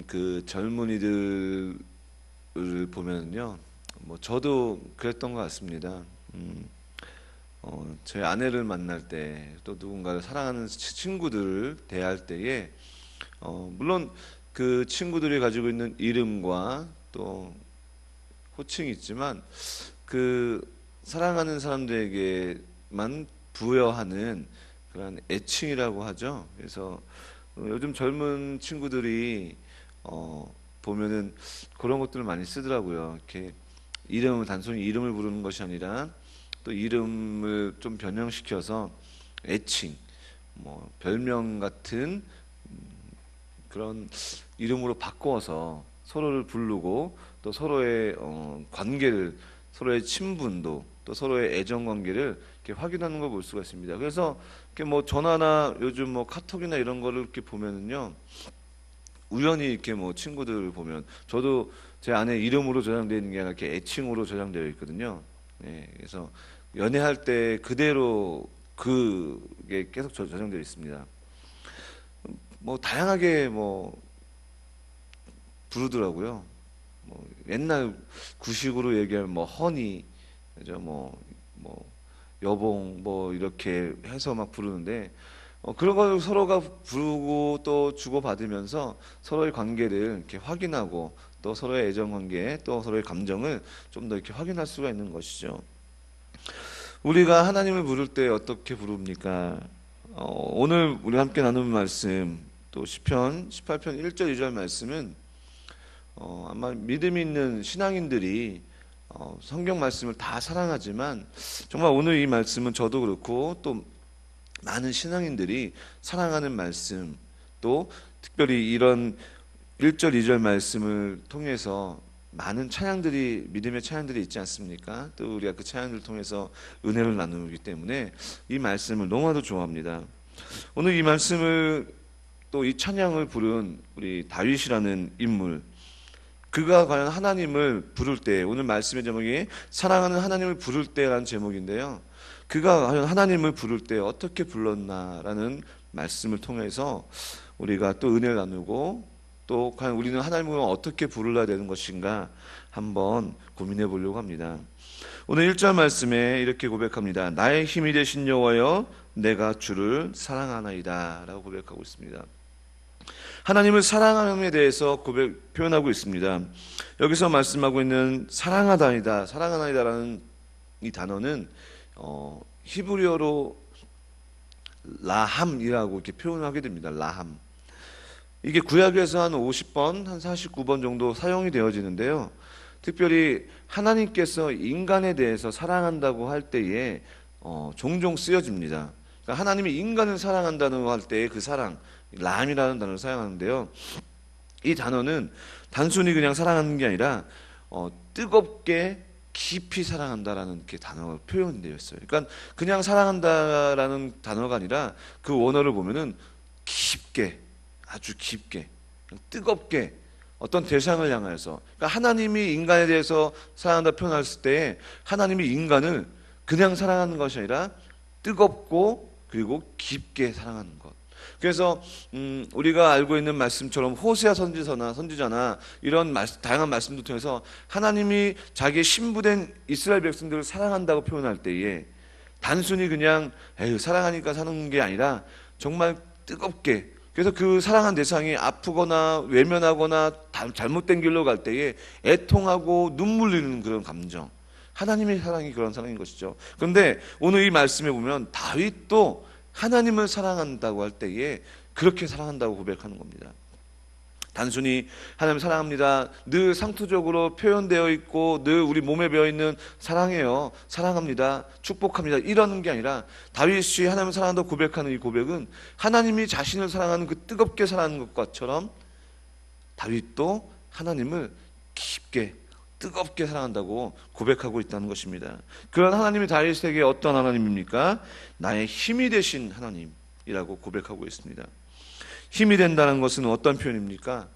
그 젊은이들을 보면요, 뭐 저도 그랬던 것 같습니다. 제 아내를 만날 때, 또 누군가를 사랑하는 친구들을 대할 때에, 물론 그 친구들이 가지고 있는 이름과 또 호칭이 있지만, 그 사랑하는 사람들에게만 부여하는 그런 애칭이라고 하죠. 그래서 요즘 젊은 친구들이 보면은 그런 것들을 많이 쓰더라고요. 이렇게 이름을 단순히 이름을 부르는 것이 아니라 또 이름을 좀 변형시켜서 애칭, 뭐 별명 같은 그런 이름으로 바꿔서 서로를 부르고 또 서로의 관계를, 서로의 친분도 또 서로의 애정 관계를 이렇게 확인하는 걸 볼 수가 있습니다. 그래서 이렇게 뭐 전화나 요즘 뭐 카톡이나 이런 거를 이렇게 보면은요, 우연히 이렇게 뭐 친구들을 보면 저도 제 아내 이름으로 저장되어 있는 게 아니라 이렇게 애칭으로 저장되어 있거든요. 네, 그래서 연애할 때 그대로 그게 계속 저장되어 있습니다. 뭐 다양하게 뭐 부르더라고요. 뭐 옛날 구식으로 얘기하면 뭐 허니, 그죠? 뭐 여봉 뭐 이렇게 해서 막 부르는데 그런 걸 서로가 부르고 또 주고받으면서 서로의 관계를 이렇게 확인하고 또 서로의 애정 관계 또 서로의 감정을 좀 더 이렇게 확인할 수가 있는 것이죠. 우리가 하나님을 부를 때 어떻게 부릅니까? 오늘 우리 함께 나누는 말씀 또 시편 18편 1절 2절 말씀은 아마 믿음 있는 신앙인들이 성경 말씀을 다 사랑하지만 정말 오늘 이 말씀은 저도 그렇고 또 많은 신앙인들이 사랑하는 말씀, 또 특별히 이런 1절 2절 말씀을 통해서 많은 찬양들이, 믿음의 찬양들이 있지 않습니까? 또 우리가 그 찬양들을 통해서 은혜를 나누기 때문에 이 말씀을 너무나도 좋아합니다. 오늘 이 말씀을 또 이 찬양을 부른 우리 다윗이라는 인물, 그가 과연 하나님을 부를 때, 오늘 말씀의 제목이 사랑하는 하나님을 부를 때라는 제목인데요, 그가 과연 하나님을 부를 때 어떻게 불렀나라는 말씀을 통해서 우리가 또 은혜를 나누고 또 과연 우리는 하나님을 어떻게 부르려야 되는 것인가 한번 고민해 보려고 합니다. 오늘 1절 말씀에 이렇게 고백합니다. 나의 힘이 되신 여호와여, 내가 주를 사랑하나이다 라고 고백하고 있습니다. 하나님을 사랑함에 대해서 표현하고 있습니다. 여기서 말씀하고 있는 사랑하다이다, 사랑하나이다라는 이 단어는 히브리어로 라함이라고 이렇게 표현하게 됩니다. 라함. 이게 구약에서 한 50번, 한 49번 정도 사용이 되어지는데요. 특별히 하나님께서 인간에 대해서 사랑한다고 할 때에 종종 쓰여집니다. 그러니까 하나님이 인간을 사랑한다고 할 때의 그 사랑, 람이라는 단어를 사용하는데요. 이 단어는 단순히 그냥 사랑하는 게 아니라 뜨겁게 깊이 사랑한다라는 이렇게 단어가 표현되어 있어요. 그러니까 그냥 사랑한다라는 단어가 아니라 그 원어를 보면은 깊게, 아주 깊게, 뜨겁게 어떤 대상을 향해서, 그러니까 하나님이 인간에 대해서 사랑한다 표현했을 때 하나님이 인간을 그냥 사랑하는 것이 아니라 뜨겁고 그리고 깊게 사랑하는 것. 그래서 우리가 알고 있는 말씀처럼 호세아 선지자나 이런 다양한 말씀들 통해서 하나님이 자기의 신부된 이스라엘 백성들을 사랑한다고 표현할 때에 단순히 그냥 에휴 사랑하니까 사는 게 아니라 정말 뜨겁게, 그래서 그 사랑한 대상이 아프거나 외면하거나 잘못된 길로 갈 때에 애통하고 눈물 흘리는 그런 감정, 하나님의 사랑이 그런 사랑인 것이죠. 그런데 오늘 이 말씀에 보면 다윗도 하나님을 사랑한다고 할 때에 그렇게 사랑한다고 고백하는 겁니다. 단순히 하나님 사랑합니다, 늘 상투적으로 표현되어 있고 늘 우리 몸에 배어있는 사랑해요, 사랑합니다, 축복합니다 이러는 게 아니라 다윗이 하나님을 사랑한다고 고백하는 이 고백은 하나님이 자신을 사랑하는 그 뜨겁게 사랑하는 것처럼 다윗도 하나님을 깊게 뜨겁게 사랑한다고 고백하고 있다는 것입니다. 그런 하나님이 다윗에게 어떤 하나님입니까? 나의 힘이 되신 하나님이라고 고백하고 있습니다. 힘이 된다는 것은 어떤 표현입니까?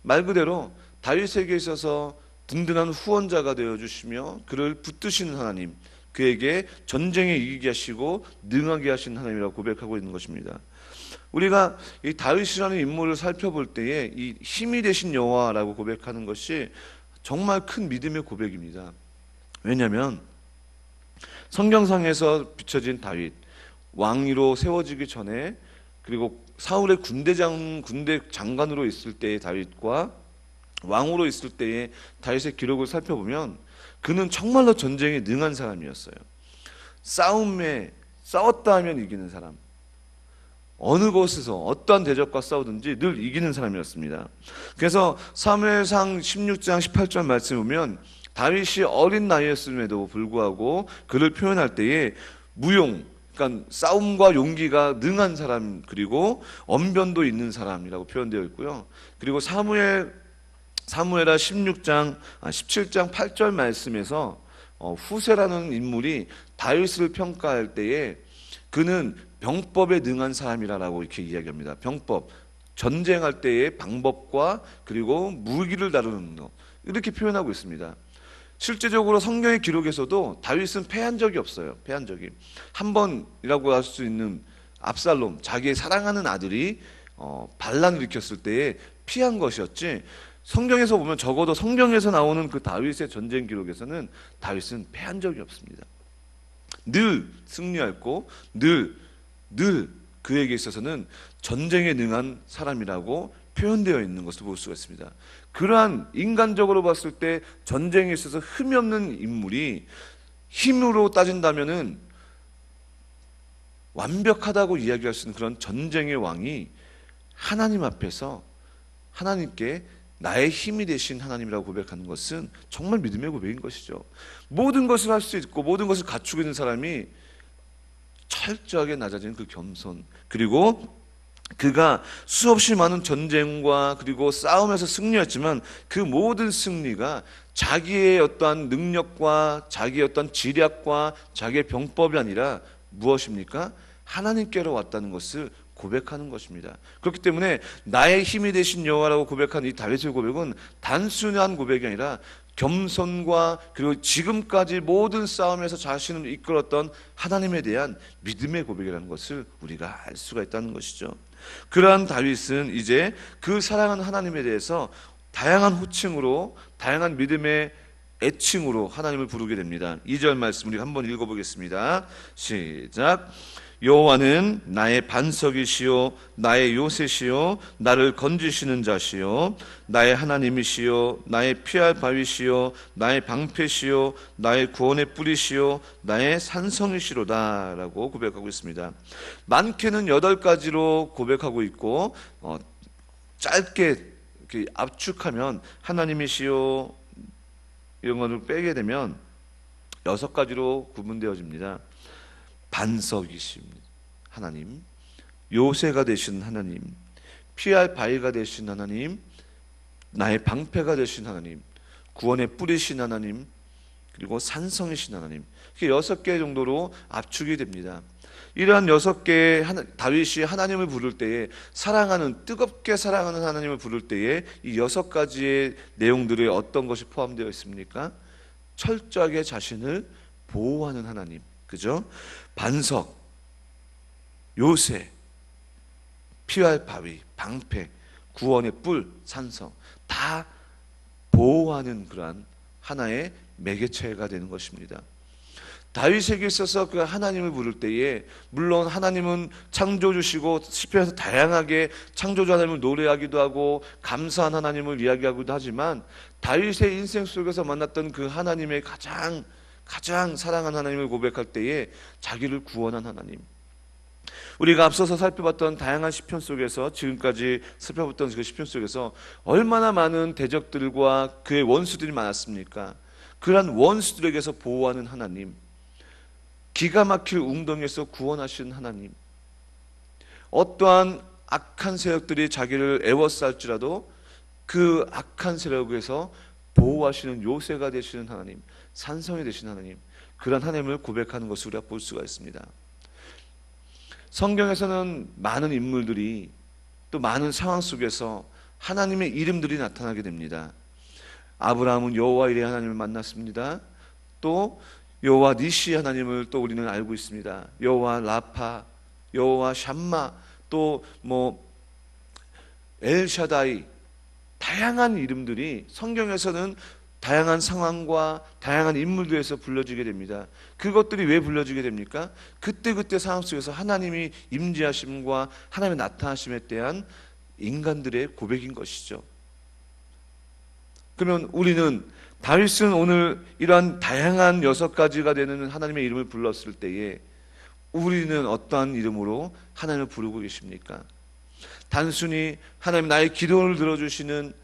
말 그대로 다윗에게 있어서 든든한 후원자가 되어주시며 그를 붙드시는 하나님, 그에게 전쟁에 이기게 하시고 능하게 하신 하나님이라고 고백하고 있는 것입니다. 우리가 이 다윗이라는 인물을 살펴볼 때에 이 힘이 되신 여호와라고 고백하는 것이 정말 큰 믿음의 고백입니다. 왜냐하면 성경상에서 비춰진 다윗, 왕위로 세워지기 전에, 그리고 사울의 군대 장관으로 있을 때의 다윗과 왕으로 있을 때의 다윗의 기록을 살펴보면 그는 정말로 전쟁에 능한 사람이었어요. 싸웠다 하면 이기는 사람, 어느 곳에서 어떠한 대적과 싸우든지 늘 이기는 사람이었습니다. 그래서 사무엘상 16장 18절 말씀에 보면 다윗이 어린 나이였음에도 불구하고 그를 표현할 때에 무용, 그러니까 싸움과 용기가 능한 사람, 그리고 언변도 있는 사람이라고 표현되어 있고요. 그리고 사무엘하 17장 8절 말씀에서 후세라는 인물이 다윗을 평가할 때에 그는 병법에 능한 사람이라고 이렇게 이야기합니다. 병법, 전쟁할 때의 방법과 그리고 무기를 다루는 것, 이렇게 표현하고 있습니다. 실제적으로 성경의 기록에서도 다윗은 패한 적이 없어요. 패한 적이 한 번이라고 할 수 있는 압살롬, 자기의 사랑하는 아들이 반란을 일으켰을 때에 피한 것이었지, 성경에서 보면 적어도 성경에서 나오는 그 다윗의 전쟁 기록에서는 다윗은 패한 적이 없습니다. 늘 승리했고 늘 그에게 있어서는 전쟁에 능한 사람이라고 표현되어 있는 것을 볼 수가 있습니다. 그러한 인간적으로 봤을 때 전쟁에 있어서 흠이 없는 인물이 힘으로 따진다면은 완벽하다고 이야기할 수 있는 그런 전쟁의 왕이 하나님 앞에서 하나님께 나의 힘이 되신 하나님이라고 고백하는 것은 정말 믿음의 고백인 것이죠. 모든 것을 할 수 있고 모든 것을 갖추고 있는 사람이 철저하게 낮아진 그 겸손, 그리고 그가 수없이 많은 전쟁과 그리고 싸움에서 승리했지만 그 모든 승리가 자기의 어떠한 능력과 자기의 어떤 지략과 자기의 병법이 아니라 무엇입니까? 하나님께로 왔다는 것을 고백하는 것입니다. 그렇기 때문에 나의 힘이 되신 여호와라고 고백한 이 다윗의 고백은 단순한 고백이 아니라 겸손과 그리고 지금까지 모든 싸움에서 자신을 이끌었던 하나님에 대한 믿음의 고백이라는 것을 우리가 알 수가 있다는 것이죠. 그러한 다윗은 이제 그 사랑하는 하나님에 대해서 다양한 호칭으로, 다양한 믿음의 애칭으로 하나님을 부르게 됩니다. 2절 말씀 우리 한번 읽어보겠습니다. 시작. 여호와는 나의 반석이시요 나의 요새시요 나를 건지시는 자시요 나의 하나님이시요 나의 피할 바위시요 나의 방패시요 나의 구원의 뿌리시요 나의 산성이시로다 라고 고백하고 있습니다. 많게는 8가지로 고백하고 있고 짧게 이렇게 압축하면 하나님이시요 이런 것을 빼게 되면 6가지로 구분되어집니다. 반석이신 하나님, 요새가 되신 하나님, 피할 바위가 되신 하나님, 나의 방패가 되신 하나님, 구원의 뿌리신 하나님, 그리고 산성이신 하나님, 이렇게 6개 정도로 압축이 됩니다. 이러한 6개의 다윗이 하나님을 부를 때에 사랑하는, 뜨겁게 사랑하는 하나님을 부를 때에 이 6가지의 내용들에 어떤 것이 포함되어 있습니까? 철저하게 자신을 보호하는 하나님, 그죠? 반석, 요새, 피할 바위, 방패, 구원의 뿔, 산성, 다 보호하는 그러한 하나의 매개체가 되는 것입니다. 다윗에게 있어서 그 하나님을 부를 때에 물론 하나님은 창조주시고 시편에서 다양하게 창조주 하나님을 노래하기도 하고 감사한 하나님을 이야기하기도 하지만 다윗의 인생 속에서 만났던 그 하나님의 가장 사랑하는 하나님을 고백할 때에 자기를 구원한 하나님, 우리가 앞서서 살펴봤던 다양한 시편 속에서 지금까지 살펴봤던 그 시편 속에서 얼마나 많은 대적들과 그의 원수들이 많았습니까? 그러한 원수들에게서 보호하는 하나님, 기가 막힐 웅덩이에서 구원하시는 하나님, 어떠한 악한 세력들이 자기를 애워쌀지라도 그 악한 세력에서 보호하시는 요새가 되시는 하나님, 산성이 되시는 하나님, 그런 하나님을 고백하는 것을 우리가 볼 수가 있습니다. 성경에서는 많은 인물들이 또 많은 상황 속에서 하나님의 이름들이 나타나게 됩니다. 아브라함은 여호와 이레 하나님을 만났습니다. 또 여호와 니시 하나님을 또 우리는 알고 있습니다. 여호와 라파, 여호와 샴마, 또 뭐 엘샤다이, 다양한 이름들이 성경에서는 다양한 상황과 다양한 인물들에서 불러지게 됩니다. 그것들이 왜 불러지게 됩니까? 그때그때 상황 속에서 하나님이 임재하심과 하나님의 나타나심에 대한 인간들의 고백인 것이죠. 그러면 우리는 다윗은 오늘 이러한 다양한 6가지가 되는 하나님의 이름을 불렀을 때에 우리는 어떠한 이름으로 하나님을 부르고 계십니까? 단순히 하나님 나의 기도를 들어주시는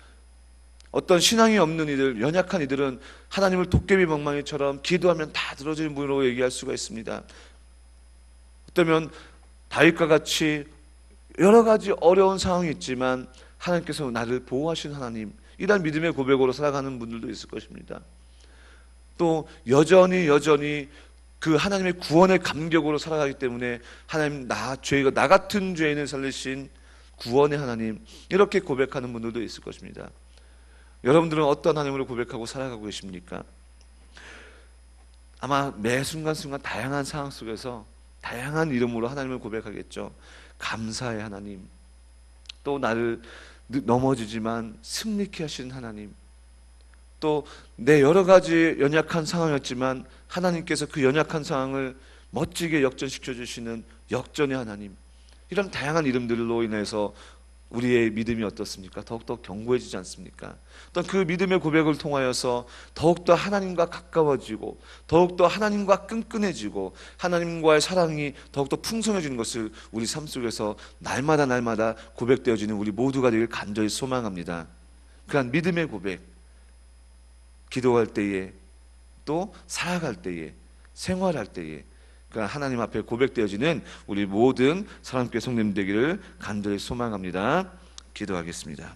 어떤 신앙이 없는 이들, 연약한 이들은 하나님을 도깨비 멍멍이처럼 기도하면 다 들어주는 분으로 얘기할 수가 있습니다. 어쩌면 다윗과 같이 여러 가지 어려운 상황이 있지만 하나님께서 나를 보호하신 하나님, 이런 믿음의 고백으로 살아가는 분들도 있을 것입니다. 또 여전히 그 하나님의 구원의 감격으로 살아가기 때문에 하나님 나 같은 죄인을 살리신 구원의 하나님, 이렇게 고백하는 분들도 있을 것입니다. 여러분들은 어떤 하나님으로 고백하고 살아가고 계십니까? 아마 매 순간순간 다양한 상황 속에서 다양한 이름으로 하나님을 고백하겠죠. 감사의 하나님, 또 나를 넘어지지만 승리케 하시는 하나님, 또 내 여러 가지 연약한 상황이었지만 하나님께서 그 연약한 상황을 멋지게 역전시켜 주시는 역전의 하나님, 이런 다양한 이름들로 인해서 우리의 믿음이 어떻습니까? 더욱더 견고해지지 않습니까? 또 그 믿음의 고백을 통하여서 더욱더 하나님과 가까워지고 더욱더 하나님과 끈끈해지고 하나님과의 사랑이 더욱더 풍성해지는 것을 우리 삶 속에서 날마다 고백되어지는 우리 모두가 되길 간절히 소망합니다. 그러한 믿음의 고백, 기도할 때에 또 살아갈 때에 생활할 때에 그러니까 하나님 앞에 고백되어지는 우리 모든 사랑교회 성도님 되기를 간절히 소망합니다. 기도하겠습니다.